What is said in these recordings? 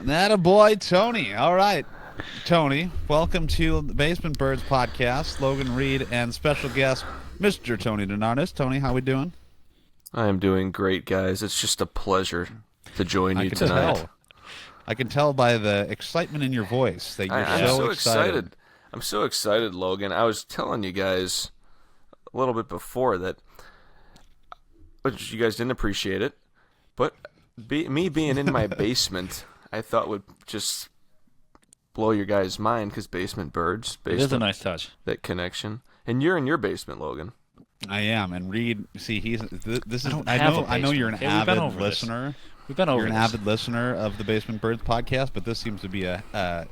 That a boy, Tony. All right, Tony. Welcome to the Basement Birds podcast. Logan and Reid and special guest, Mr. Tony DeNarnis. Tony, how we doing? I am doing great, guys. It's just a pleasure to join I you can tonight. tell. I can tell by the excitement in your voice that you're I'm so so excited. I'm so excited, Logan. I was telling you guys a little bit before that, but you guys didn't appreciate it. But me being in my basement, I thought would just blow your guys' mind because basement birds, It is a nice touch. that connection. And you're in your basement, Logan. I am, and Reid. See, this is. don't I have know. a I know you're an basement. Okay, we've been avid over this. listener. We've been over You're an this. avid listener of the Basement Birds podcast, but this seems to be a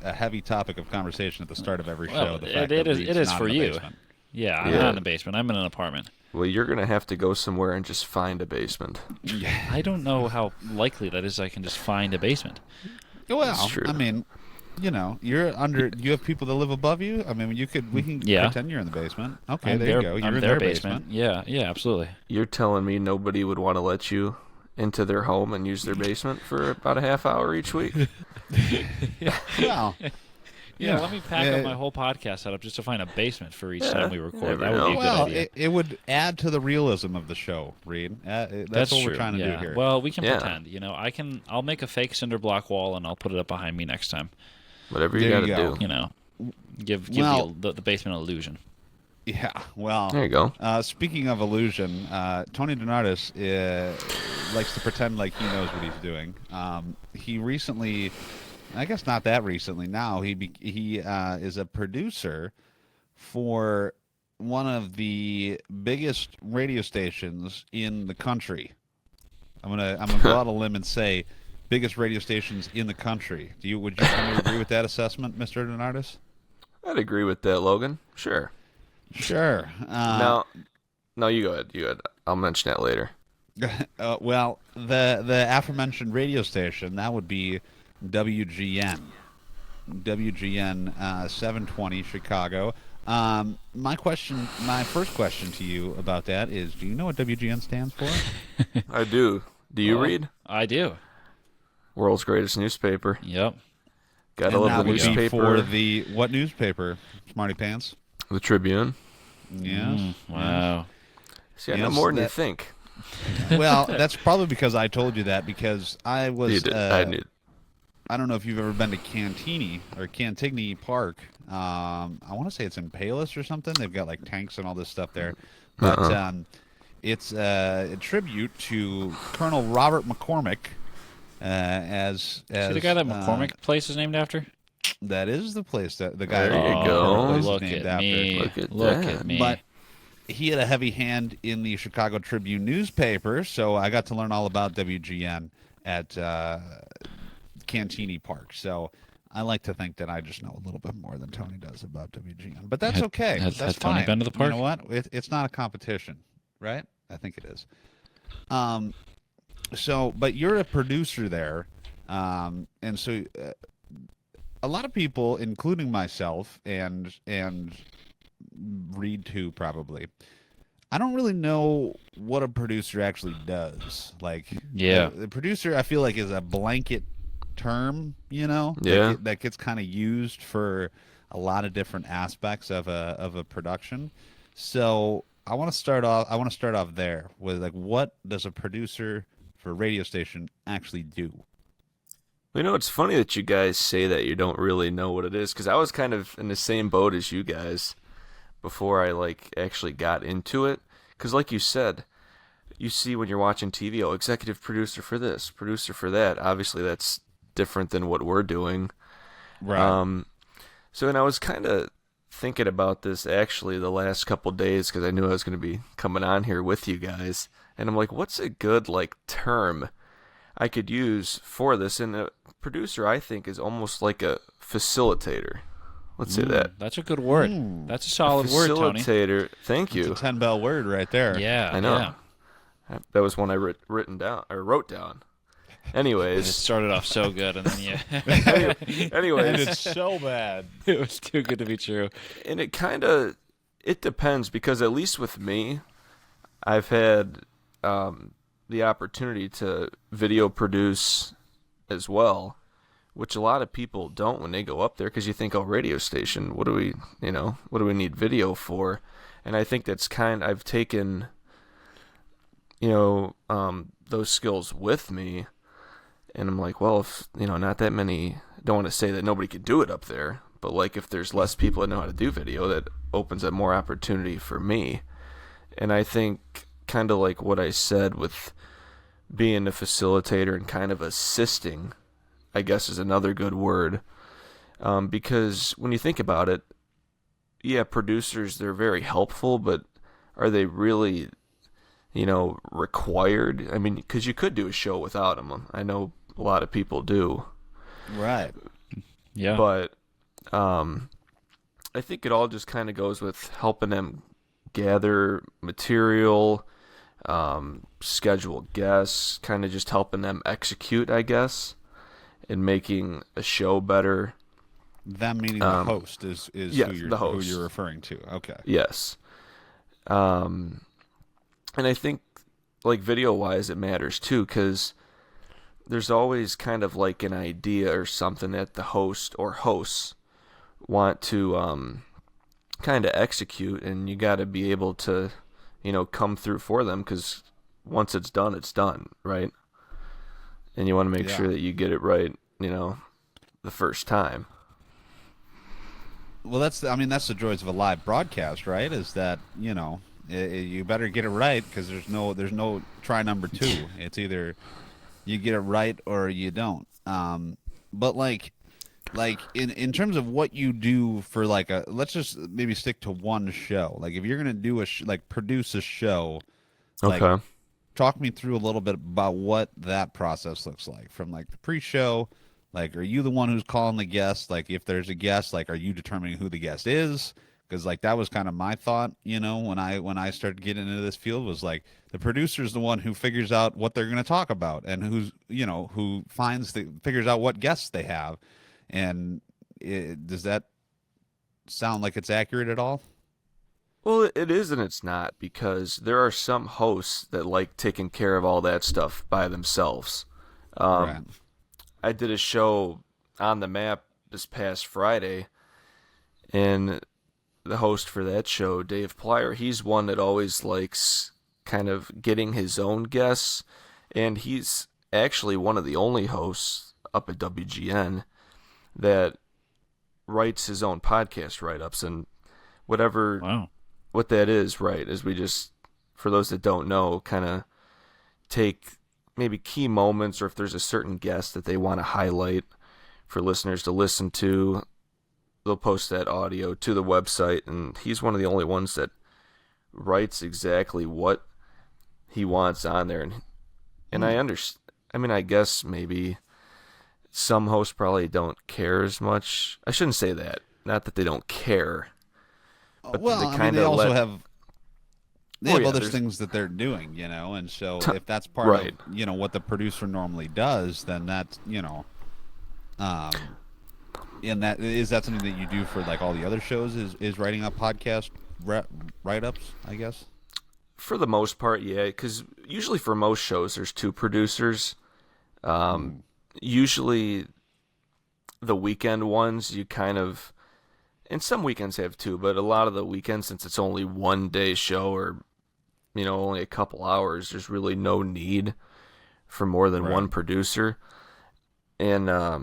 heavy topic of conversation at the start of every show. Well, The fact it that is. Reid's It is not for in the you. basement. Yeah, I'm Yeah. not in the basement. I'm in an apartment. Well, you're gonna have to go somewhere and just find a basement. I don't know how likely that is. I can just find a basement. Well, true. I mean, you're under. You have people that live above you. I mean, we can Yeah. pretend you're in the basement. Okay, I'm there their, you go. You're I'm in their their basement. Yeah, absolutely. You're telling me nobody would want to let you into their home and use their basement for about a half hour each week? Well, Yeah, let me pack Yeah. up my whole podcast setup just to find a basement for each Yeah, time we you record. never That would be a know. good well, idea. it would add to the realism of the show, Reid. That's what true. we're trying to yeah. do here. Well, we can Yeah. pretend. I'll make a fake cinder block wall and I'll put it up behind me next time. Whatever you There got you to go. do. Give Well- the basement illusion. Yeah. Well, There you go. Speaking of illusion, Tony DeNartis likes to pretend like he knows what he's doing. He recently, I guess not that recently. Now he is a producer for one of the biggest radio stations in the country. I'm gonna go out on a limb and say biggest radio stations in the country. Would you kind of agree with that assessment, Mr. DeNartis? I'd agree with that, Logan. Sure. Sure. No, you go ahead. You go ahead. I'll mention that later. Well, the aforementioned radio station, that would be WGN. WGN 720 Chicago. My first question to you about that is, do you know what WGN stands for? I do. Do you read? I do. World's greatest newspaper. Yep. Gotta And love that the would be newspaper. for the what newspaper? Smarty Pants. The Tribune. Yes. Wow. See, I know Yes, more than you that- think. Well, that's probably because I told you that because I You was. did. I knew. I don't know if you've ever been to Cantigny Park. I want to say it's in Palos or something. They've got like tanks and all this stuff there. But it's a tribute to Colonel Robert McCormick. As See the guy that McCormick place is named after? that is the place that the guy There you that go. McCormick place is Look named at me. Look at Look that. at me. But he had a heavy hand in the Chicago Tribune newspaper, so I got to learn all about WGN at Cantini Park. So I like to think that I just know a little bit more than Tony does about WGN, but that's okay. Has That's Tony fine. been to the park? You know what? It's not a competition, right? I think it is. But you're a producer there, and so a lot of people, including myself and Reid too, probably. I don't really know what a producer actually does. Like, Yeah. the producer, I feel like, is a blanket term, Yeah. that gets kind of used for a lot of different aspects of a production. So I want to start off there with like, what does a producer for a radio station actually do? You know, it's funny that you guys say that you don't really know what it is, because I was kind of in the same boat as you guys before I actually got into it. Because like you said, you see when you're watching TV, oh, executive producer for this, producer for that. Obviously, that's different than what we're doing. Right. So, and I was kind of thinking about this actually the last couple days because I knew I was going to be coming on here with you guys, and I'm like, what's a good term I could use for this? And a producer, I think, is almost like a facilitator. Let's say that. That's a good word. That's a solid word, Tony. Facilitator. Thank you. It's a 10-bell word right there. Yeah, I know. Yeah. That was one I wrote down. It Anyways, started off so good, and then And anyways, it's so bad. it was too good to be true. and it depends because at least with me, I've had the opportunity to video produce as well, which a lot of people don't when they go up there, because you think, oh, radio station, what do we need video for? And I think that's I've taken, those skills with me, and I'm like, well, if, not that many, don't want to say that nobody could do it up there, but like if there's less people that know how to do video, that opens up more opportunity for me. And I think kind of like what I said with being a facilitator and kind of assisting, I guess is another good word. Because when you think about it, yeah, producers, they're very helpful, but are they really, required? I mean, because you could do a show without them. I know a lot of people do. Right. Yeah. But I think it all just kind of goes with helping them gather material, schedule guests, kind of just helping them execute, I guess, and making a show better. Them meaning the host is yes, who you're referring to. Okay. Yes. And I think, like, video-wise, it matters, too, because there's always kind of like an idea or something that the host or hosts want to kind of execute, and you got to be able to, come through for them, because once it's done, right? And you want to make sure that you get it right, the first time. Well, that's the joys of a live broadcast, right? Is that you better get it right, because there's no try number two. It's either you get it right or you don't. But like in terms of what you do for let's just maybe stick to one show. Like if you're gonna do produce a show, Okay. Talk me through a little bit about what that process looks like from the pre-show. Like, are you the one who's calling the guest? Like, if there's a guest, are you determining who the guest is? Because that was kind of my thought, when I started getting into this field, was the producer's the one who figures out what they're going to talk about, and who figures out what guests they have. And does that sound like it's accurate at all? Well, it is and it's not, because there are some hosts that like taking care of all that stuff by themselves. Right. I did a show on the map this past Friday, and the host for that show, Dave Plyer, he's one that always likes kind of getting his own guests, and he's actually one of the only hosts up at WGN that writes his own podcast write-ups, and whatever Wow. what that is, right, is we just, for those that don't know, kind of take maybe key moments, or if there's a certain guest that they want to highlight for listeners to listen to, they'll post that audio to the website, and he's one of the only ones that writes exactly what he wants on there. And I understand. I mean, I guess maybe some hosts probably don't care as much. I shouldn't say that. Not that they don't care. But they also have other there's things that they're doing, and so if that's part right. of what the producer normally does, then that's and is that something that you do for all the other shows, is writing up podcast write-ups, I guess? For the most part, yeah, because usually for most shows there's two producers. Usually the weekend ones, you kind of, and some weekends have two, but a lot of the weekends, since it's only one day show, or only a couple hours, there's really no need for more than one producer. And I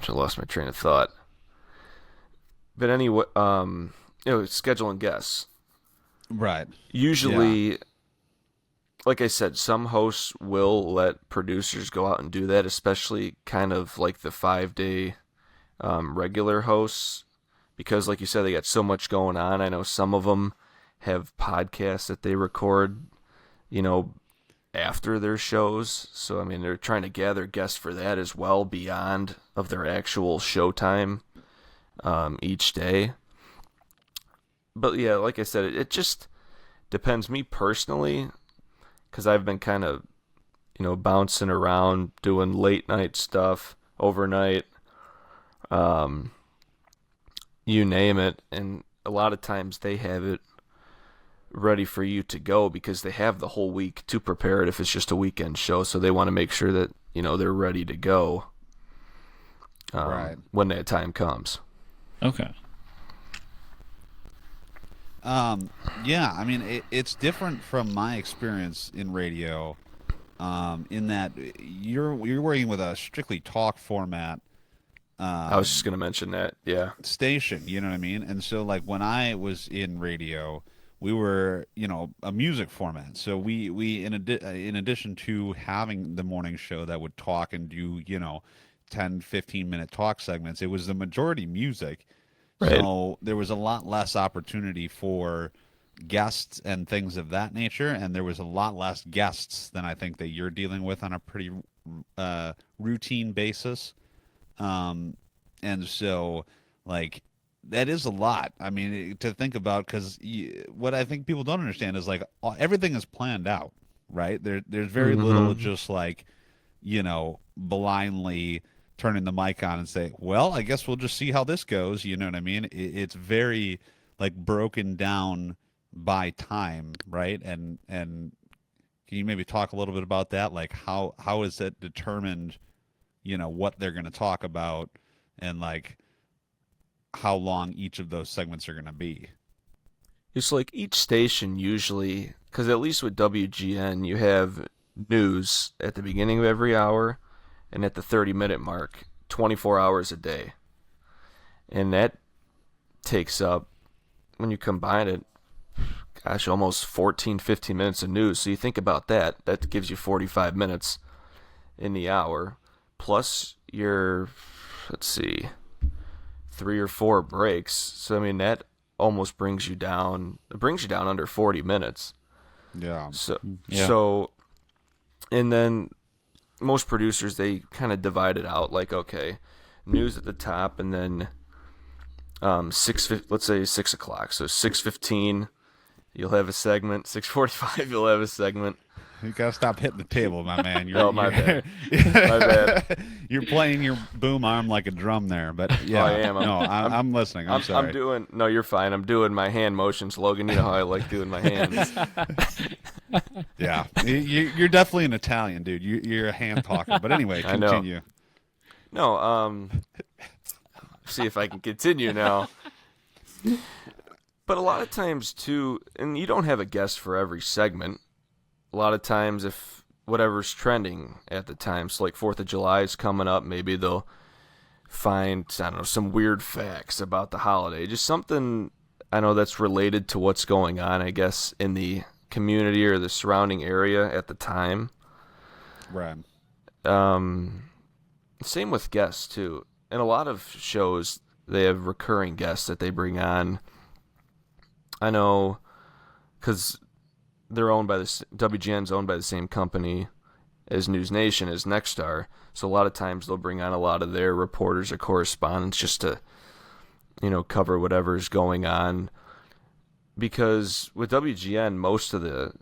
lost my train of thought. But anyway, scheduling guests. Right. Usually, like I said, some hosts will let producers go out and do that, especially kind of like the 5-day regular hosts, because like you said, they got so much going on. I know some of them have podcasts that they record, after their shows. So, I mean, they're trying to gather guests for that as well, beyond of their actual showtime each day. But yeah, like I said, it just depends. Me personally, because I've been kind of, bouncing around doing late night stuff, overnight, you name it. And a lot of times they have it ready for you to go because they have the whole week to prepare it if it's just a weekend show. So they want to make sure that they're ready to go Right. when that time comes. Okay. Yeah, I mean, it's different from my experience in radio, in that you're working with a strictly talk format I was just going to mention that. Yeah. station. You know what I mean? And so, like when I was in radio, we were, a music format. So we in addition to having the morning show that would talk and do 10, 15-minute talk segments, it was the majority music. Right. So there was a lot less opportunity for guests and things of that nature, and there was a lot less guests than I think that you're dealing with on a pretty routine basis. And so, like, that is a lot. I mean, to think about, because what I think people don't understand is, like, everything is planned out, right? There's very little just like, blindly turning the mic on and say, well, I guess we'll just see how this goes. You know what I mean? It's very, like, broken down by time, right? And can you maybe talk a little bit about that? Like, how is it determined, what they're going to talk about, and like how long each of those segments are going to be? It's like each station usually, because at least with WGN, you have news at the beginning of every hour and at the 30-minute mark, 24 hours a day. And that takes up, when you combine it, gosh, almost 14, 15 minutes of news. So you think about that. That gives you 45 minutes in the hour. Plus your, let's see, 3 or 4 breaks. So, I mean, that almost brings you down under 40 minutes. Yeah. So, and then most producers, they kind of divide it out, like, okay, news at the top, and then let's say 6 o'clock. So 6:15, you'll have a segment. 6:45, you'll have a segment. You gotta stop hitting the table, my man. My bad. My bad. You're playing your boom arm like a drum there, but yeah, I am. I'm listening. I'm sorry. No, you're fine. I'm doing my hand motions, Logan. You know how I like doing my hands. Yeah, you're definitely an Italian, dude. You're a hand talker. But anyway, continue. No, see if I can continue now. But a lot of times too, and you don't have a guest for every segment. A lot of times, if whatever's trending at the time, so like 4th of July is coming up, maybe they'll find, I don't know, some weird facts about the holiday. Just something, I know, that's related to what's going on, I guess, in the community or the surrounding area at the time. Right. Same with guests, too. And a lot of shows, they have recurring guests that they bring on. I know, because they're owned by WGN's owned by the same company as News Nation, as Nexstar. So a lot of times they'll bring on a lot of their reporters or correspondents just to, cover whatever's going on. Because with WGN, most of the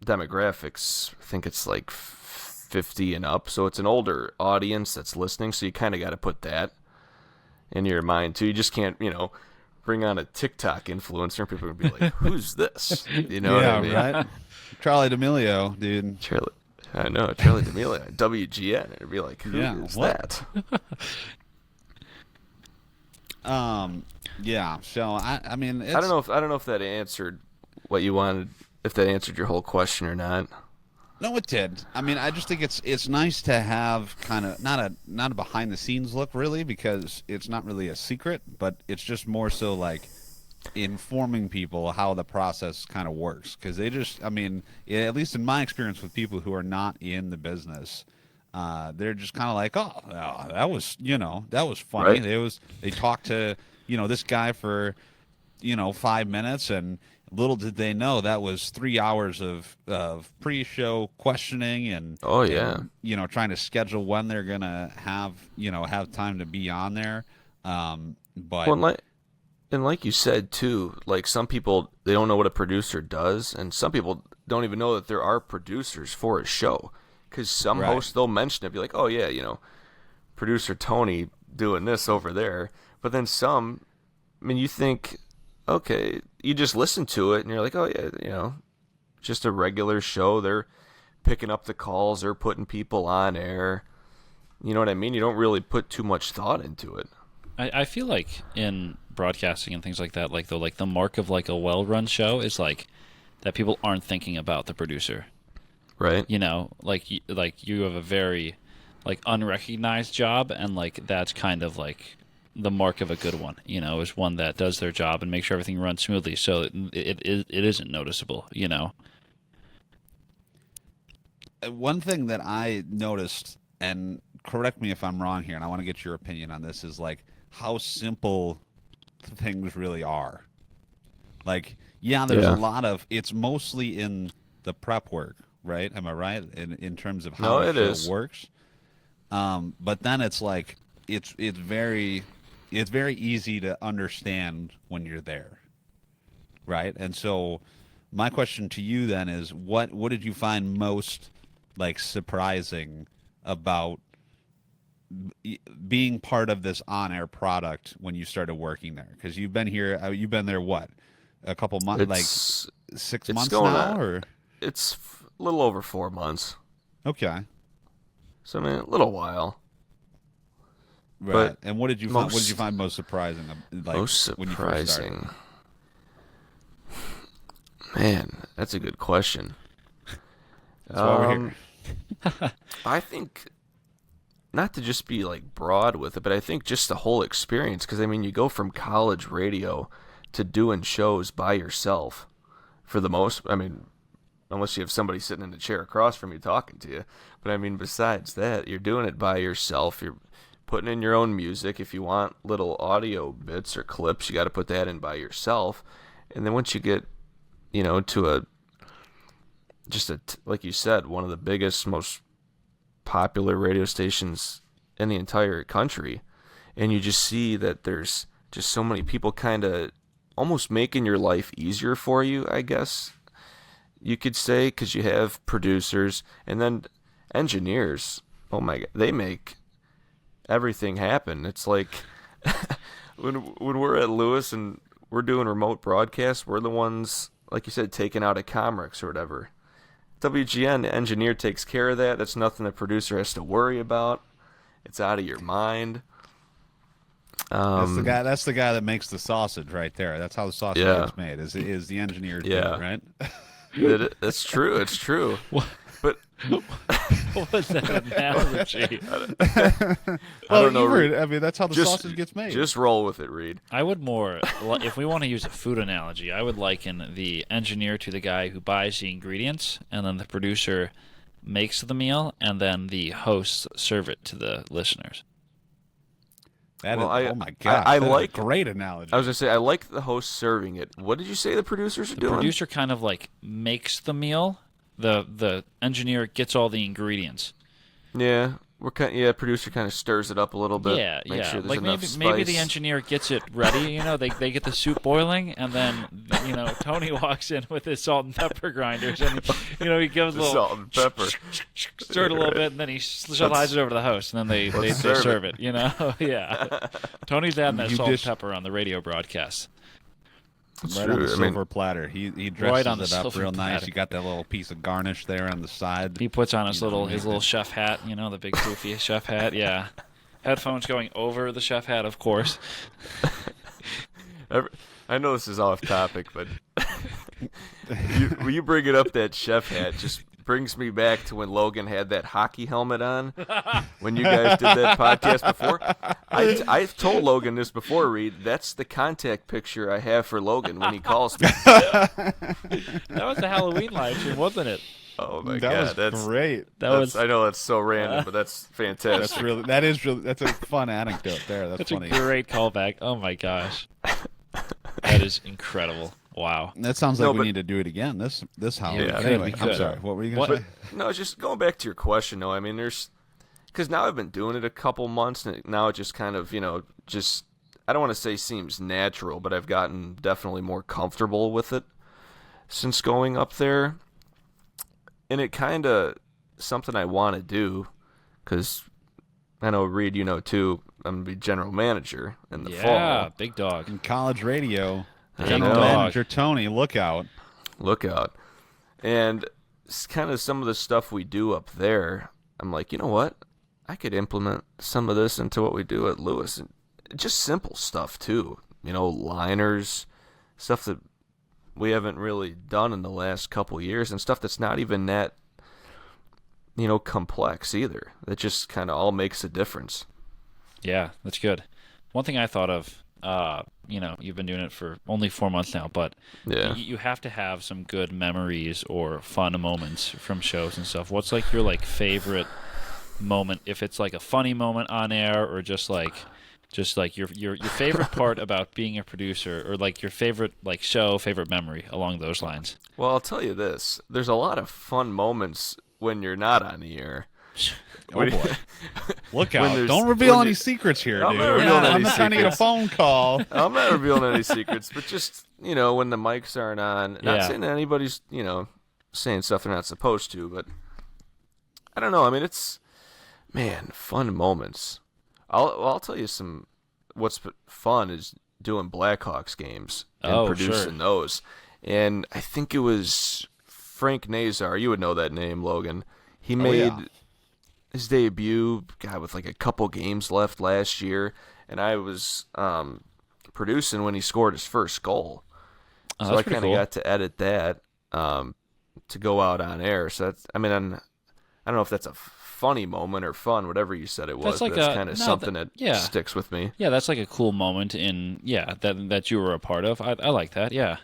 demographics, I think it's like 50 and up. So it's an older audience that's listening. So you kind of got to put that in your mind too. You just can't, bring on a TikTok influencer and people are going to be like, who's this? You know what I mean? Right? Charlie D'Amelio, dude. Charlie D'Amelio, WGN. It'd be like, who's that? Yeah. So I mean, I don't know if that answered what you wanted, if that answered your whole question or not. No, it did. I mean, I just think it's nice to have kind of not a behind the scenes look, really, because it's not really a secret, but it's just more so like informing people how the process kind of works, because they just, I mean, at least in my experience with people who are not in the business, they're just kind of like, oh, that was funny. Right. They talked to this guy for 5 minutes, and little did they know that was 3 hours of pre-show questioning and and, trying to schedule when they're gonna have time to be on there. But and like you said too, like some people, they don't know what a producer does, and some people don't even know that there are producers for a show, because some hosts, they'll mention it, be like, oh yeah, producer Tony doing this over there, but then some, I mean, you think, okay, you just listen to it and you're like, oh yeah, just a regular show. They're picking up the calls or putting people on air. You know what I mean? You don't really put too much thought into it. I feel like in broadcasting and things like that, like the mark of like a well-run show is like that people aren't thinking about the producer. Right. You know, like you have a very like unrecognized job, and like that's kind of like the mark of a good one. You know, is one that does their job and makes sure everything runs smoothly, so it isn't noticeable. You know. One thing that I noticed, and correct me if I'm wrong here, and I want to get your opinion on this, is like how simple things really are. Like, yeah, there's a lot of, it's mostly in the prep work, right? Am I right? In terms of how the show works. But then it's like it's very easy to understand when you're there, right? And so my question to you then is, what did you find most like surprising about being part of this on-air product when you started working there? Because you've been here, you've been there what, a couple months, like 6 months now, or it's a little over 4 months. Okay. So I mean, a little while. Right. But and what did you find? What did you find most surprising? Like, most surprising. when you first started? Man, that's a good question. That's why we're here. I think, not to just be like broad with it, but I think just the whole experience. Because I mean, you go from college radio to doing shows by yourself, for the most. I mean, unless you have somebody sitting in the chair across from you talking to you. But I mean, besides that, you're doing it by yourself. You're putting in your own music. If you want little audio bits or clips, you got to put that in by yourself. And then once you get, you know, to like you said, one of the biggest, most popular radio stations in the entire country, and you just see that there's just so many people kind of almost making your life easier for you, I guess you could say, because you have producers and then engineers. Oh my God, they make everything happen. It's like when we're at Lewis and we're doing remote broadcasts, we're the ones, like you said, taking out a Comrex or whatever. WGN, the engineer takes care of that. That's nothing the producer has to worry about. It's out of your mind. That's the guy that makes the sausage right there. That's how the sausage gets made. Is the engineer? Yeah. Right. That's true. It's true. But What was that analogy? I don't know. I mean, that's how the sausage gets made. Just roll with it, Reid. I would more, if we want to use a food analogy, I would liken the engineer to the guy who buys the ingredients, and then the producer makes the meal, and then the hosts serve it to the listeners. Oh my God! I like a great analogy. I was gonna say I like the host serving it. What did you say the producers are doing? The producer kind of like makes the meal. The engineer gets all the ingredients. Yeah, producer kind of stirs it up a little bit. Yeah, make yeah. Sure there's like enough spice. maybe the engineer gets it ready. You know, they get the soup boiling, and then Tony walks in with his salt and pepper grinders, and he gives a little salt and pepper, stir it a little bit, and then he slides it over to the host, and then they serve it. Yeah. Tony's adding that salt and pepper on the radio broadcast. Right on the silver platter. He dresses it up real nice. Platter. You got that little piece of garnish there on the side. He puts on his little chef hat, the big goofy chef hat. Yeah, headphones going over the chef hat, of course. I know this is off topic, but when you bring it up, that chef hat just brings me back to when Logan had that hockey helmet on. When you guys did that podcast before, I've told Logan this before, Reid. That's the contact picture I have for Logan when he calls me. That was the Halloween live stream, wasn't it? Oh my God, that's great. I know that's so random, but that's fantastic. That's a fun anecdote there. That's funny. A great callback. Oh my gosh, that is incredible. Wow. That sounds like we need to do it again. This Halloween. Yeah, anyway, I'm sorry. What were you going to say? No, just going back to your question, though. I mean, because now I've been doing it a couple months, and now it just kind of, just, I don't want to say seems natural, but I've gotten definitely more comfortable with it since going up there. And it kind of something I want to do, because I know, Reid, too, I'm going to be general manager in the fall. Yeah, big dog. In college radio. Big General dog. manager Tony, look out. Look out. And kind of some of the stuff we do up there, I'm like, you know what? I could implement some of this into what we do at Lewis. And just simple stuff, too. Liners, stuff that we haven't really done in the last couple years, and stuff that's not even that, complex either. That just kind of all makes a difference. Yeah, that's good. One thing I thought of, you've been doing it for only 4 months now, but Yeah. you have to have some good memories or fun moments from shows and stuff. What's like your favorite moment? If it's like a funny moment on air, or just like your favorite part about being a producer, or like your favorite show, favorite memory along those lines. Well, I'll tell you this: there's a lot of fun moments when you're not on the air. Oh boy! Look When out! there's- Don't reveal when any you- secrets here, I'm dude. not revealing I'm any not trying to get a secrets. phone call. I'm not revealing any secrets, but just when the mics aren't on. Not Yeah. saying that anybody's saying stuff they're not supposed to, but I don't know. I mean, it's fun moments. I'll tell you some. What's fun is doing Blackhawks games and Oh, producing sure. those. And I think it was Frank Nazar. You would know that name, Logan. He made yeah. his debut, with like a couple games left last year, and I was producing when he scored his first goal. Oh, So that's I pretty kind of cool. got to edit that to go out on air. So that's, I don't know if that's a funny moment or fun, whatever you said it was. That's like but that's a- kind of no, something that yeah. sticks with me. Yeah, that's like a cool moment that you were a part of. I like that. Yeah,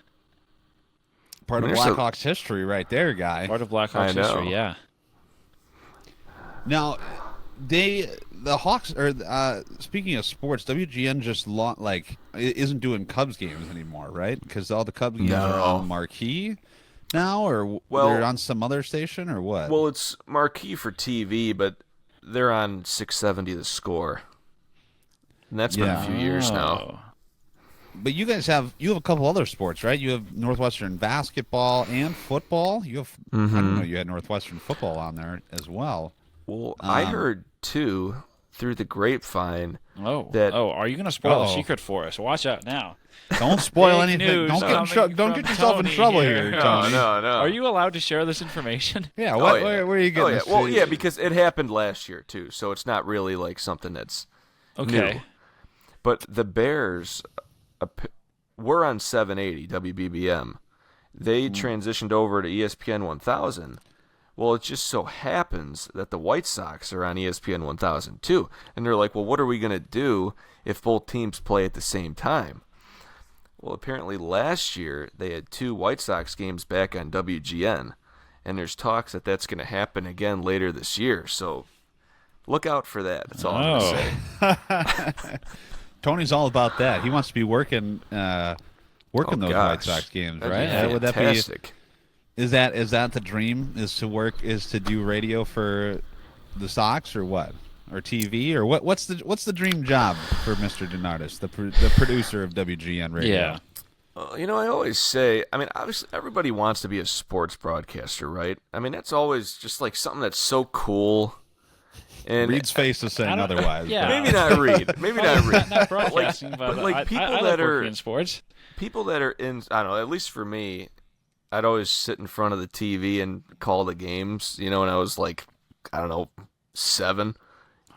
Part of There's a- Blackhawks history, right there, guy. part of I Blackhawks know. history. Yeah. Now, the Hawks are speaking of sports. WGN just isn't doing Cubs games anymore, right? Because all the Cubs games are No. on Marquee now, or Well- they're on some other station, or what? Well, it's marquee for TV, but they're on 670 The Score. And that's been a few years now. Oh. But you guys have a couple other sports, right? You have Northwestern basketball and football. I didn't know you had Northwestern football on there as well. Well, I Um, heard, too, through the grapevine, Oh. That- Are you going to spoil a Uh-oh. secret for us? Watch out now. Don't spoil Big anything. news Don't coming don't get from yourself in Tony trouble here. here, No, Tony. no. Are you allowed to share this information? Yeah, Oh, what, yeah. where are you getting Oh, yeah. this? Well, yeah, because it happened last year, too, so it's not really like something that's Okay. new. But the Bears were on 780 WBBM. They transitioned over to ESPN 1000. Well, it just so happens that the White Sox are on ESPN 1000 too. And they're like, well, what are we going to do if both teams play at the same time? Well, apparently last year they had 2 White Sox games back on WGN. And there's talks that that's going to happen again later this year. So look out for that. That's all I'm going to say. Tony's all about that. He wants to be working those White gosh. Sox games, That'd be right? Would that be? fantastic. Is that the dream? Is to do radio for the Sox, or what, or TV, or what? What's the dream job for Mr. DeNardis, the producer of WGN Radio? Yeah. I always say, obviously everybody wants to be a sports broadcaster, right? That's always just like something that's so cool. And Reed's face is saying I don't- otherwise. yeah. but- maybe not Reed, maybe not Reed. Not broadcasting, but like people I that like are working in sports. people that are in, I don't know, at least for me, I'd always sit in front of the TV and call the games, when I was like, I don't know, 7,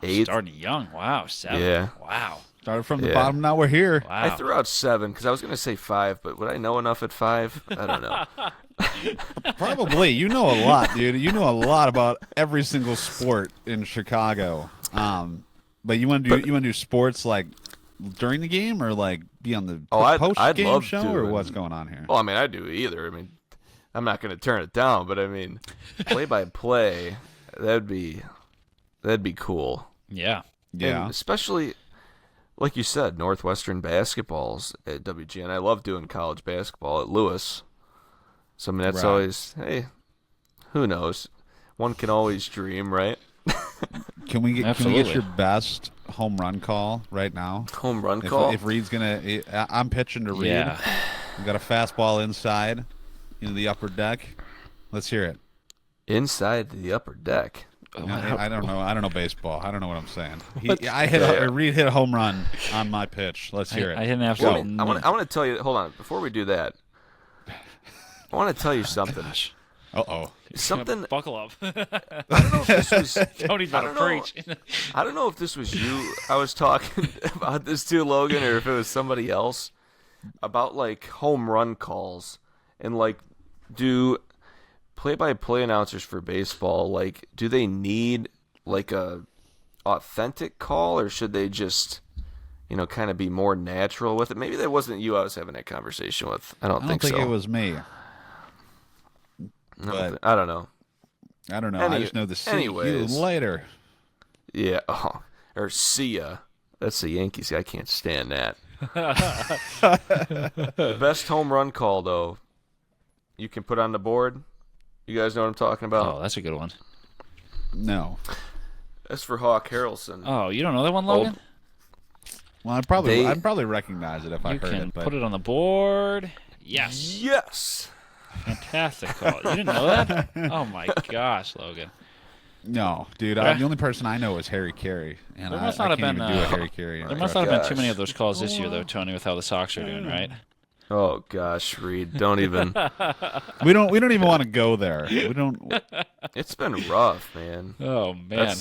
8. Starting young. Wow. 7. Yeah. Wow. Started from the Yeah. bottom. Now we're here. Wow. I threw out 7 because I was going to say 5, but would I know enough at 5? I don't know. Probably. You know a lot, dude. You know a lot about every single sport in Chicago. But you want to do sports like during the game, or like be on the post I'd game love show, to, or and- what's going on here? Well, I do either. I'm not going to turn it down, but play by play, that'd be cool. Yeah. Yeah. And especially, like you said, Northwestern basketballs at WGN. I love doing college basketball at Lewis. So that's Right. always, hey, who knows? One can always dream, right? Can we get Absolutely. your best home run call right now? Home run call. If Reed's I'm pitching to Reed. Yeah. We got a fastball inside, the upper deck. Let's hear it. Inside the upper deck. I don't know. I don't know baseball. I don't know what I'm saying. Yeah. Reed hit a home run on my pitch. Let's hear it. I didn't Well, absolutely. I want to tell you. Hold on, before we do that, I want to tell you something. Gosh. Uh-oh. Something. Buckle up. I don't know if this was. Tony's I about to don't know. preach. I don't know if this was you. I was talking about this to Logan, or if it was somebody else about like home run calls and like do play-by-play announcers for baseball. Like, do they need like a authentic call, or should they just kind of be more natural with it? Maybe that wasn't you I was having that conversation with. I don't think so. it was me. No, I don't know. I don't know. I just know the see you anyways. later. Yeah. Oh, or see ya. That's the Yankees. I can't stand that. The best home run call, though, you can put on the board. You guys know what I'm talking about? Oh, that's a good one. No. That's for Hawk Harrelson. Oh, you don't know that one, Logan? Well, I'd probably recognize it if I You heard can it. But put it on the board. Yes. Yes. Fantastic call. You didn't know that? Oh, my gosh, Logan. no, dude. Yeah. The only person I know is Harry Carey, and There I must not have can't been, even do a Harry Carey. There must not have been too many gosh. of those calls this year, though, Tony, with how the Sox are doing, right? Oh gosh, Reed, don't even. We don't even want to go there. We don't. It's been rough, man. Oh, man.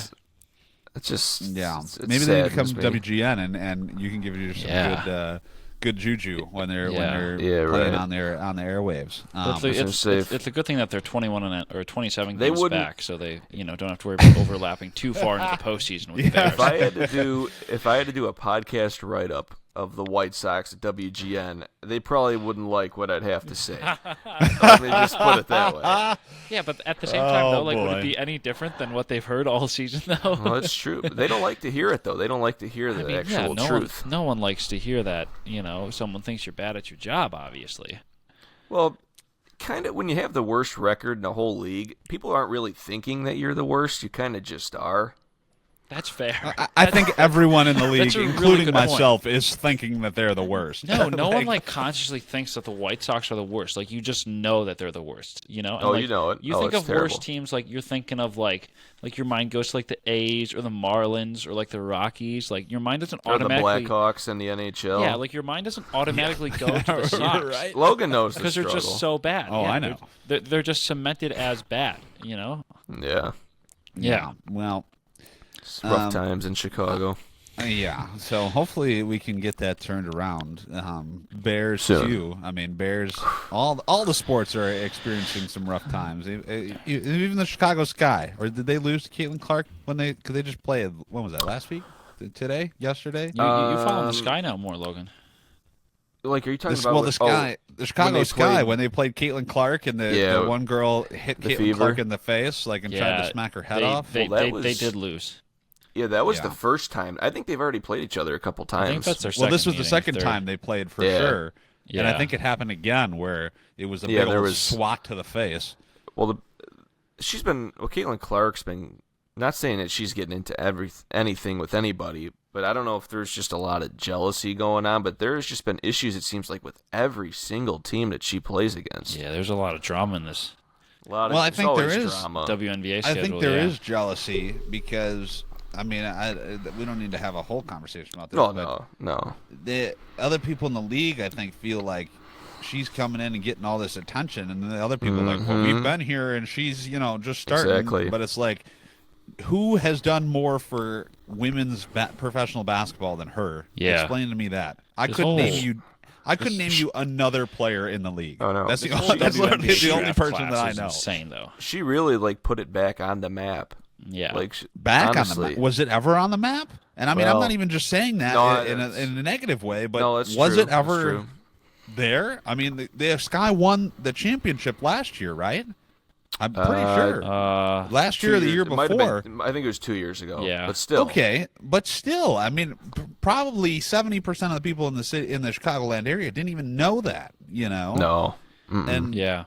It's just Yeah. It Maybe they saddens become me. WGN, and you can give you some good juju when they're Yeah, playing right. on the airwaves. It's a good thing that they're 21 or 27 They games wouldn't- back, so they don't have to worry about overlapping too far into the postseason with the Bears. If I had to do a podcast write up of the White Sox at WGN, they probably wouldn't like what I'd have to say. Let me just put it that way. Yeah, but at the same time, though, would boy. it be any different than what they've heard all season, though? Well, it's true. But they don't like to hear it, though. They don't like to hear the actual truth. No one likes to hear that, someone thinks you're bad at your job, obviously. Well, kind of when you have the worst record in the whole league, people aren't really thinking that you're the worst. You kind of just are. That's fair. I think everyone in the league, That's a really including good point. myself, is thinking that they're the worst. No one consciously thinks that the White Sox are the worst. Like, you just know that they're the worst. And, Oh, you know it. You Oh, think it's of terrible. worst teams, like you're thinking of like your mind goes to like the A's or the Marlins or like the Rockies. Like, your mind doesn't Or the automatically. Blackhawks and the NHL. Yeah, like your mind doesn't automatically go to the Sox, Right. Logan knows the because they're struggle. just so bad. Oh, Yeah, I know. They're just cemented as bad. Yeah. Yeah. Well, It's rough times in Chicago. yeah. So hopefully we can get that turned around. Bears Soon. too. I mean, Bears. All the sports are experiencing some rough times. Even the Chicago Sky. Or did they lose to Caitlin Clark when they? Could they just play? When was that? Last week? Today? Yesterday? You follow the Sky now more, Logan. Like, are you talking about... the Sky, the Chicago they Sky, played- when they played Caitlin Clark and the one girl hit the Caitlin Fever. Clark in the face, like, and tried to smack her head off. They Well, that they was- did lose. Yeah, that was Yeah. the first time. I think they've already played each other a couple I think times. that's their Well, second this was the meeting, second third. time they played for Yeah. sure, and I Yeah. think it happened again where it was a Yeah, big there old was- swat to the face. Well, Caitlin Clark's been, not saying that she's getting into anything with anybody, but I don't know if there's just a lot of jealousy going on, but there's just been issues, it seems like, with every single team that she plays against. Yeah, there's a lot of drama in this Well, I think there is. drama. WNBA I schedule. think there yeah. is jealousy because I mean we don't need to have a whole conversation about this. No, but no. the other people in the league, I think, feel like she's coming in and getting all this attention, and the other people are like, well, we've been here, and she's just starting. Exactly. But it's like, who has done more for women's professional basketball than her? Yeah. Explain to me that. I This couldn't whole- name you. I couldn't name you another player in the league. Oh, no. That's the This only, that's WNBA literally the only draft person that class I is know. Insane though. She really, put it back on the map. Yeah. Back honestly, on the map. Was it ever on the map? And I mean, I'm Well, not even just saying that no, in that's- a negative way, but No, that's was true. it That's ever true. there? I mean, the Sky won the championship last year, right? I'm pretty sure. Last year or the year It might have before. been- I think it was 2 years ago. Yeah. But still. Okay, but still, I mean, probably 70% of the people in the city, in the Chicagoland area, didn't even know that. No. And yeah.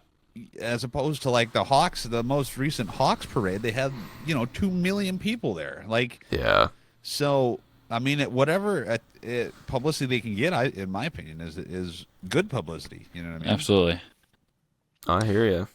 as opposed to like the Hawks, the most recent Hawks parade, they had 2 million people there. Like, Yeah. so I mean, whatever publicity they can get, in my opinion, is good publicity. You know what I mean? Absolutely. I hear you.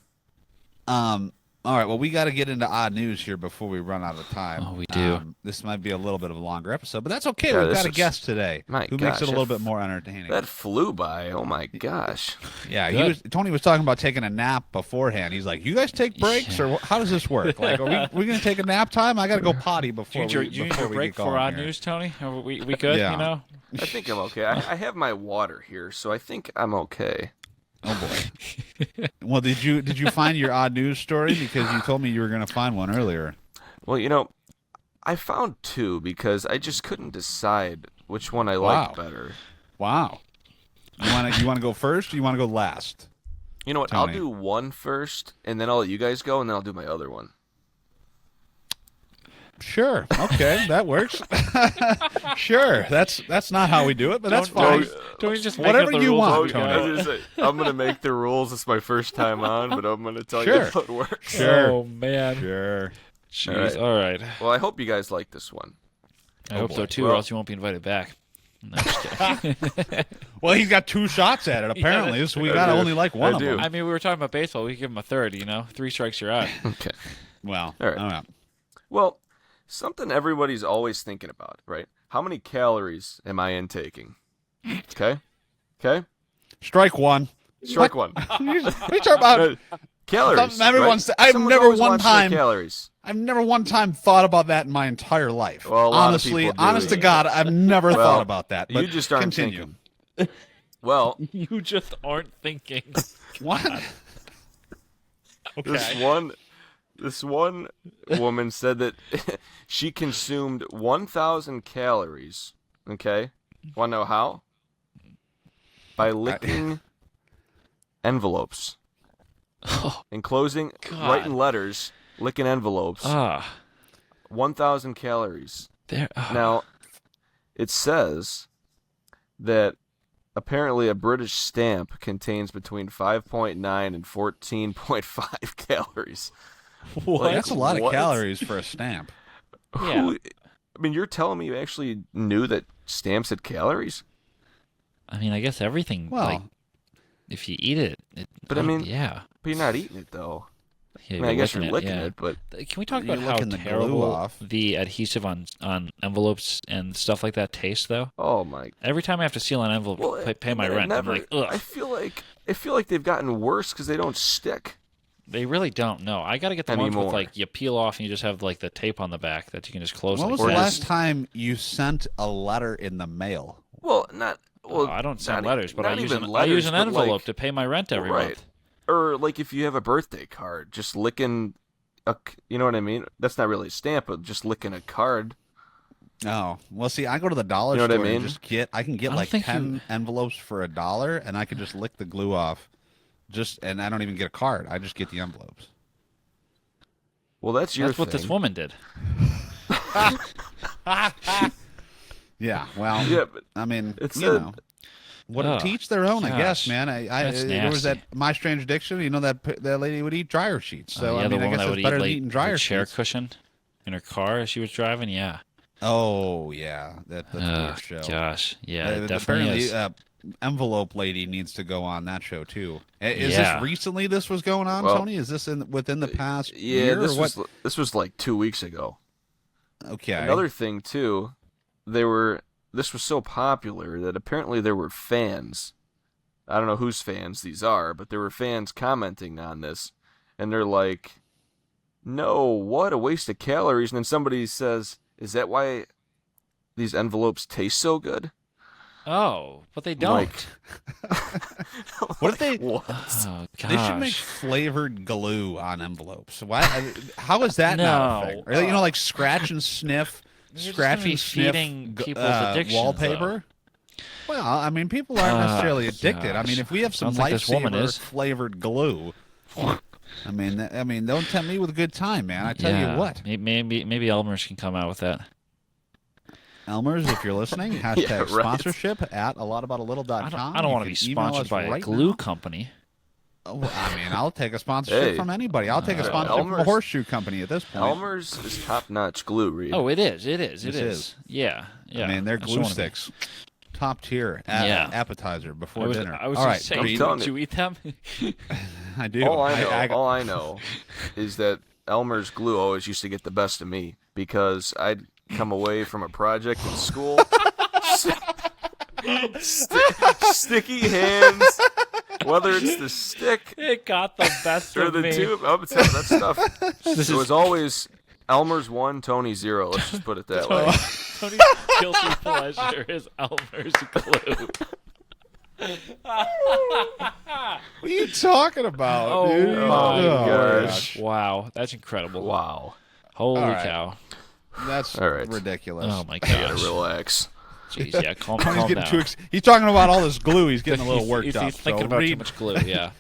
All right, well, we got to get into odd news here before we run out of time. Oh, we do. This might be a little bit of a longer episode, but that's okay. Yeah, We've this got a is- guest today My who makes gosh, it a little bit more entertaining. That flew by. Oh my gosh. Yeah, Good. Tony was talking about taking a nap beforehand. He's like, "You guys take breaks, or how does this work? Like, are we going to take a nap time? I got to go potty before Do we you need before a we break get for going odd here." news, Tony? Are we good? Yeah. You know. I think I'm okay. I have my water here, so I think I'm okay. Oh boy. Well, did you find your odd news story? Because you told me you were going to find one earlier. Well, I found two because I just couldn't decide which one I liked better. Wow. You want to go first, or you want to go last? You know what? Tony. I'll do one first, and then I'll let you guys go, and then I'll do my other one. Sure. Okay, that works. Sure. That's not how we do it, but that's Don't- fine. Don't we just Whatever make up the you rules want, as we Tony. go? I was gonna say, I'm gonna make the rules. It's my first time on, but I'm gonna tell Sure. you how it works. Sure. Oh man. Sure. Jeez. All right. Well, I hope you guys like this one. I hope boy. so too, or Well- else you won't be invited back. No, just kidding. Well, he's got 2 shots at it apparently, so we got to I do. only like one I of do. them. I mean, we were talking about baseball. We could give him a third. 3 strikes, you're out. Okay. Well, All right. I don't know. Well, something everybody's always thinking about, right? How many calories am I intaking? Okay. Okay. Strike one. Strike one. What are you talking about? Calories. Everyone's- right? I've Someone's never always one wants their time- calories. I've never one time thought about that in my entire life. Well, a lot of Honestly, people do. honest to God, I've never Well, thought about that. But You just aren't continue. thinking. Well, You just aren't thinking. What? this one woman said that she consumed 1,000 calories. Okay, want to know how? By licking envelopes, Oh, enclosing, God. writing letters, licking envelopes. 1,000 calories. there. Now, it says that apparently a British stamp contains between 5.9 and 14.5 calories. what? That's a lot What? of calories for a stamp. Yeah. Who, I mean, you're telling me you actually knew that stamps had calories? I mean, I guess everything. Well, like, if you eat it, But I mean- yeah. But you're not eating it, though. Yeah, I mean, I guess looking you're at it, licking yeah. it, but Can we talk You're about how licking the glue terrible off. the adhesive on envelopes and stuff like that tastes, though? oh my. Every time I have to seal an envelope Well, to pay my it rent, never, I'm like, ugh. I feel like they've gotten worse because they don't stick. They really don't know. I got to get the ones Anymore. with, like, you peel off and you just have, like, the tape on the back that you can just close When like was the that. last time you sent a letter in the mail? Well, not. Well, I don't send not letters, but I not use, even I letters, use an but, envelope like- to pay my rent every right. month. Or like if you have a birthday card, just licking you know what I mean? That's not really a stamp, but just licking a card. Oh, well, see, I go to the dollar You know what I store and mean? just I can I get don't like think 10 you- envelopes for $1, and I can just lick the glue off. And I don't even get a card. I just get the envelopes. Well, that's your That's what this thing. woman did. Yeah, well, Yeah, but I mean, It you said- know, what Oh, to each their own, I guess, gosh. man. That's There was that nasty. My Strange Addiction. You know that lady would eat dryer sheets. So yeah, I mean, the I woman guess that it's would eat better than like eating the dryer chair sheets. cushion in her car as she was driving. Yeah. Oh yeah, that's a Oh weird show. gosh. Yeah, it definitely apparently, is. Envelope Lady needs to go on that show too. Is Yeah. this recently? This was going on, Well, Tony. Is this within the past yeah, year? this or what? was like 2 weeks ago. Okay. Another thing too, this was so popular that apparently there were fans. I don't know whose fans these are, but there were fans commenting on this, and they're like, "No, what a waste of calories." And then somebody says, "Is that why these envelopes taste so good?" Oh, but they don't. Like, What if they? what? Oh gosh. They should make flavored glue on envelopes. Why? How is that not a thing? No. Or, like scratch and sniff, You're just scratch gonna be and sniff feeding people's addictions, wallpaper. Well, I mean, people aren't necessarily addicted. I mean, gosh. if we have some Sounds like this woman lifesaver is. flavored glue, I mean, don't tempt me with a good time, man. I tell Yeah. you what, Maybe Elmer's can come out with that. Elmer's, if you're listening, hashtag Yeah, right. sponsorship at allotaboutalittle.com. I don't want to be sponsored by a glue company. Oh, I mean, I'll take a sponsorship Hey. from anybody. I'll take a sponsorship from a Elmer's- horseshoe company at this point. Elmer's is top-notch glue, Reed. Oh, it is. It is. It This is. is. Yeah. Yeah. I mean, they're I just glue wanna be- sticks. Top tier Yeah. appetizer before dinner. I was All gonna right, say, Reed. telling did you. you eat them? I do. All I know is that Elmer's glue always used to get the best of me because I'd come away from a project in school, sticky hands, whether it's the stick It got the best or of the me. tube. That stuff. It was always Elmer's 1, Tony 0. Let's just put it that way. Tony's guilty pleasure is Elmer's glue. What are you talking about, Oh dude? my gosh. Wow, that's incredible. Wow. Holy All right. cow. That's All right. ridiculous. Oh my I gotta gosh. relax. Jeez, yeah, calm Tony's getting down. too he's talking about all this glue. He's getting a little worked he's, up. He's thinking so about too Reid, much glue, yeah.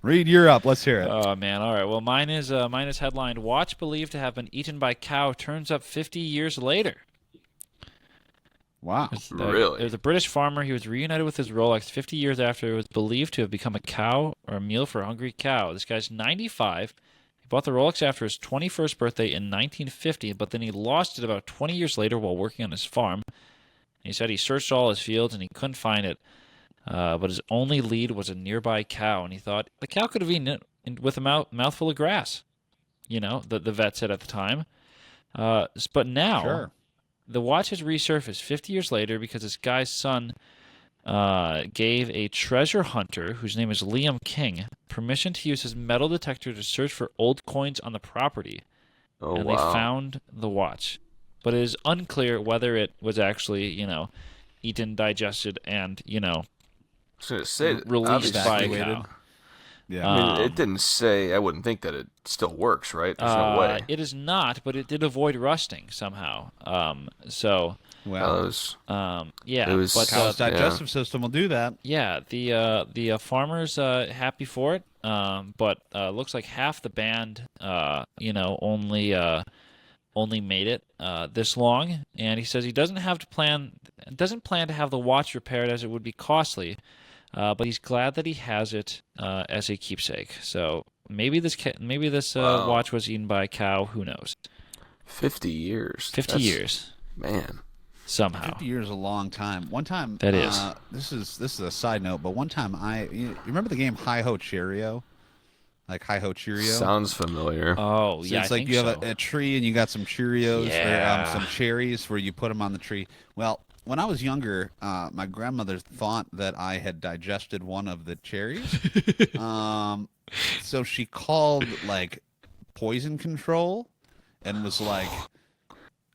Reid, you're up. Let's hear it. Oh man, all right. Well, mine is headlined: "Watch believed to have been eaten by cow turns up 50 years later." Wow. Really? There's a British farmer. He was reunited with his Rolex 50 years after it was believed to have become a cow or a meal for a hungry cow. This guy's 95. He bought the Rolex after his 21st birthday in 1950, but then he lost it about 20 years later while working on his farm. He said he searched all his fields and he couldn't find it, but his only lead was a nearby cow, and he thought the cow could have eaten it with a mouthful of grass. You know, the vet said at the time. But now, Sure. the watch has resurfaced 50 years later because this guy's son gave a treasure hunter, whose name is Liam King, permission to use his metal detector to search for old coins on the property. Oh, and wow. they found the watch. But it is unclear whether it was actually, eaten, digested, and, I was going to say, released by a obviously, cow. Yeah. I mean, it didn't say. I wouldn't think that it still works, right? There's no way. It is not, but it did avoid rusting somehow. So, well, yeah. it was- but, cow's digestive system will do that. yeah, the farmer's happy for it, but looks like half the band, only made it this long, and he says he doesn't plan to have the watch repaired as it would be costly, but he's glad that he has it as a keepsake. So maybe this Wow. watch was eaten by a cow. Who knows? 50 years. 50 years Man. somehow. 50 years is a long time. One time, That is. This is a side note, but one time you remember the game Hi Ho Cheerio, like Hi Ho Cheerio. Sounds familiar. Oh So yeah, it's I like think you so. have a tree and you got some Cheerios Yeah. or some cherries where you put them on the tree. Well, when I was younger, my grandmother thought that I had digested one of the cherries. So she called like poison control and was like,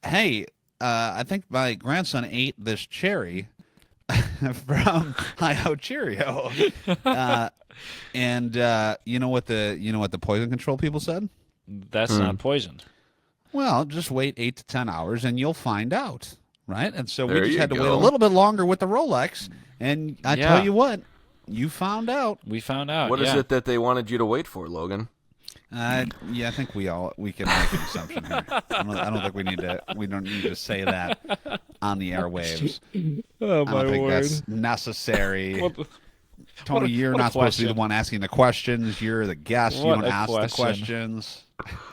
"Hey, I think my grandson ate this cherry from Hi Ho Cheerio." And you know what the poison control people said? That's not poison. Well, just wait 8 to 10 hours and you'll find out, right? And so we There just you had to wait a go. little bit longer with the Rolex, and I Yeah. tell you what, you found out. We found out. What is yeah. it that they wanted you to wait for, Logan? Yeah, I think we can make an assumption here. I don't think we don't need to say that on the airwaves. Oh I don't think that's necessary. What Tony, you're what a not supposed to be the question. one asking the questions. You're the guest. You What don't a ask the question. questions.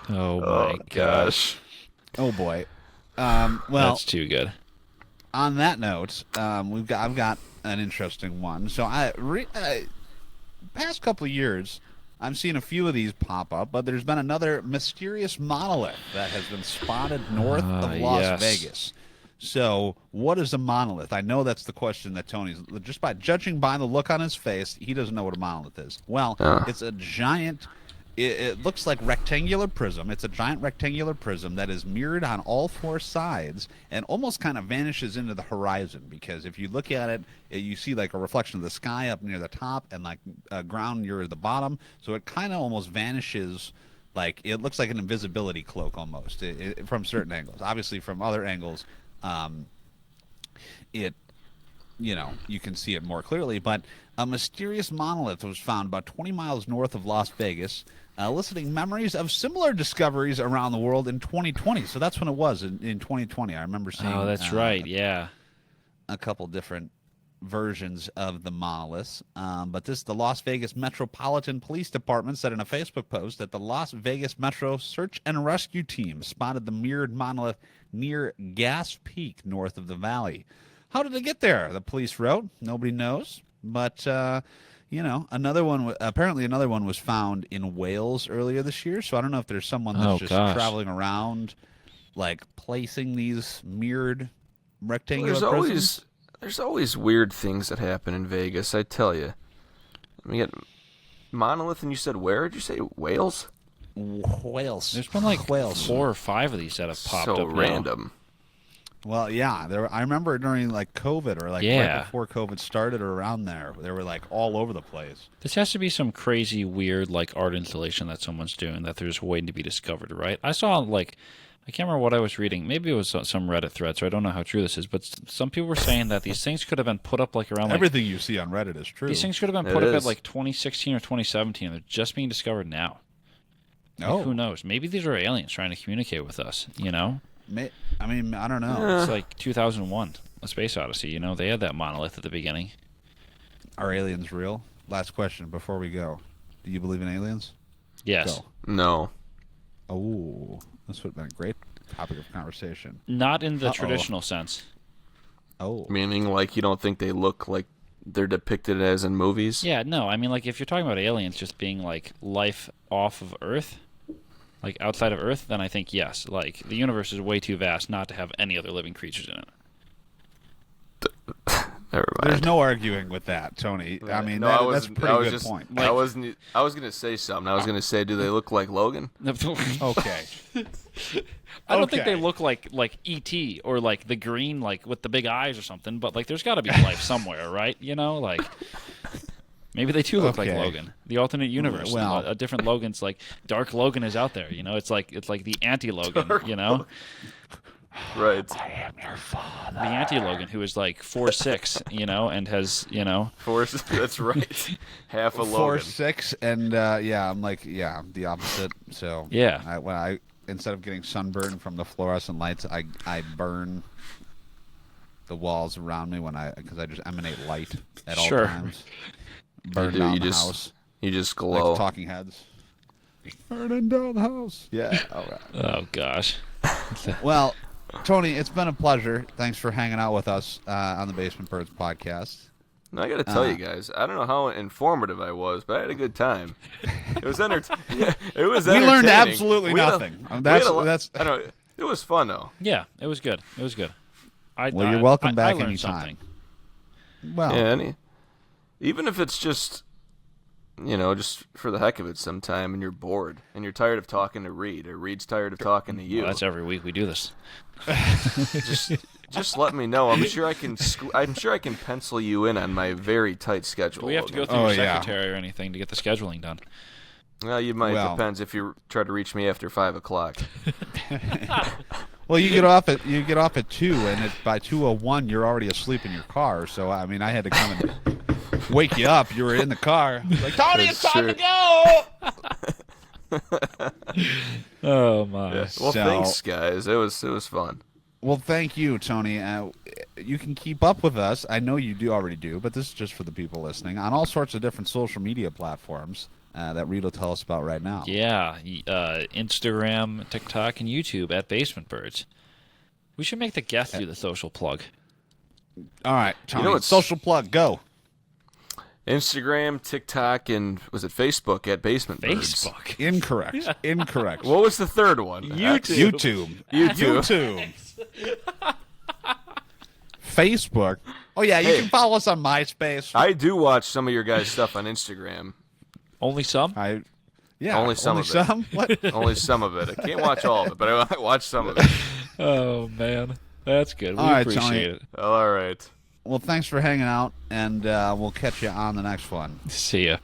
Oh Oh, my gosh. Oh boy. Well, That's too good. on that note, I've got an interesting one. So past couple of years, I've seen a few of these pop up, but there's been another mysterious monolith that has been spotted north of Las yes. Vegas. So, what is a monolith? I know that's the question that Tony's just by judging by the look on his face, he doesn't know what a monolith is. Well, it's a giant. It looks like rectangular prism. It's a giant rectangular prism that is mirrored on all four sides and almost kind of vanishes into the horizon, because if you look at it, you see like a reflection of the sky up near the top and like ground near the bottom. So it kind of almost vanishes. Like it looks like an invisibility cloak almost from certain angles. Obviously, from other angles, you can see it more clearly. But a mysterious monolith was found about 20 miles north of Las Vegas, eliciting memories of similar discoveries around the world in 2020. So that's when it was in 2020. I remember seeing. Oh, that's right. Yeah. A couple different versions of the monoliths. But the Las Vegas Metropolitan Police Department said in a Facebook post that the Las Vegas Metro Search and Rescue Team spotted the mirrored monolith near Gas Peak north of the valley. How did it get there? The police wrote. Nobody knows. But, another one. Apparently, another one was found in Wales earlier this year. So I don't know if there's someone that's Oh, just gosh. traveling around, like placing these mirrored Well, rectangular prisms. there's always weird things that happen in Vegas. I tell you. I mean, Monolith, and you said where did you say Wales? Wales. There's been like Wales. 4 or 5 of these that have popped So up now. random. Well, yeah. I remember during like COVID or like Yeah. right before COVID started or around there, they were like all over the place. This has to be some crazy, weird, like art installation that someone's doing that they're just waiting to be discovered, right? I saw I can't remember what I was reading. Maybe it was some Reddit thread, so I don't know how true this is. But some people were saying that these things could have been put up like around like Everything you see on Reddit is true. these things could have been It put up at is. like 2016 or 2017, and they're just being discovered now. Like, Oh. who knows? Maybe these are aliens trying to communicate with us. I mean, I don't know. It's like 2001, A Space Odyssey. They had that monolith at the beginning. Are aliens real? Last question before we go. Do you believe in aliens? Yes. Go. No. Oh, this would have been a great topic of conversation. Not in the Uh-oh. traditional sense. Oh, Meaning, like, you don't think they look like they're depicted as in movies? Yeah, no. I mean, like, if you're talking about aliens just being like life off of Earth, like outside of Earth, then I think yes. Like, the universe is way too vast not to have any other living creatures in it. Never mind. there's no arguing with that, Tony. I mean, No, that's a wasn't- pretty I was good just- point. I wasn't. I was gonna say something. I was gonna say, do they look like Logan? Okay. I don't think Okay. they look like E.T. or like the green, like with the big eyes or something. But like, there's got to be life somewhere, right? Like maybe they do look like Okay. Logan, the alternate universe. Well- A different Logan's like Dark Logan is out there. It's like the anti-Logan. Right. I am your father. The anti-Logan who is like 4'6", and has Force. That's right. Half a 4, Logan. 6, and I'm the opposite. So Yeah. when I instead of getting sunburned from the fluorescent lights, I burn the walls around me because I just emanate light at all Sure. times. Burn do, down you the just- house You just like glow. the Talking Heads. Burning down the house. Yeah. All right. Oh gosh. Well, Tony, it's been a pleasure. Thanks for hanging out with us on the Basement Birds podcast. No, I got to tell you guys, I don't know how informative I was, but I had a good time. It was entertaining. It was We learned entertaining. absolutely We had a- nothing. we had That's a lo- that's. I don't know. It was fun though. Yeah, it was good. It was good. Well, you're welcome back I learned anytime. something. Well, Yeah, even if it's just, just for the heck of it sometime, and you're bored, and you're tired of talking to Reid, or Reid's tired of talking to you, Well, that's every week we do this. just let me know. I'm sure I can. I'm sure I can pencil you in on my very tight schedule. Do we have to go Logan. through your yeah. secretary or anything to get the scheduling done? Well, you might. Well- Depends if you try to reach me after 5 o'clock. well, you get off at 2, and by 2:01 you're already asleep in your car. So I mean, I had to come and wake you up. You were in the car, like Tony, it's That's time true. to go. Oh my. Yeah. Well, So- thanks, guys. It was fun. Well, thank you, Tony. You can keep up with us. I know you already do, but this is just for the people listening on all sorts of different social media platforms that Reid will tell us about right now. Yeah, Instagram, TikTok, and YouTube at Basement Birds. We should make the guest do the social plug. All right, Tony. know what's- social plug, go. Instagram, TikTok, and was it Facebook at Basement Birds? Facebook. Incorrect. Incorrect. What was the third one? YouTube. YouTube. Facebook. Oh yeah, you Hey. can follow us on MySpace. I do watch some of your guys' stuff on Instagram. Only some? Yeah, Only some of it. some? What? Only some of it. I can't watch all of it, but I watch some of it. Oh man, that's good. We All right, appreciate Tony. it. All right. Well, thanks for hanging out, and we'll catch you on the next one. See ya.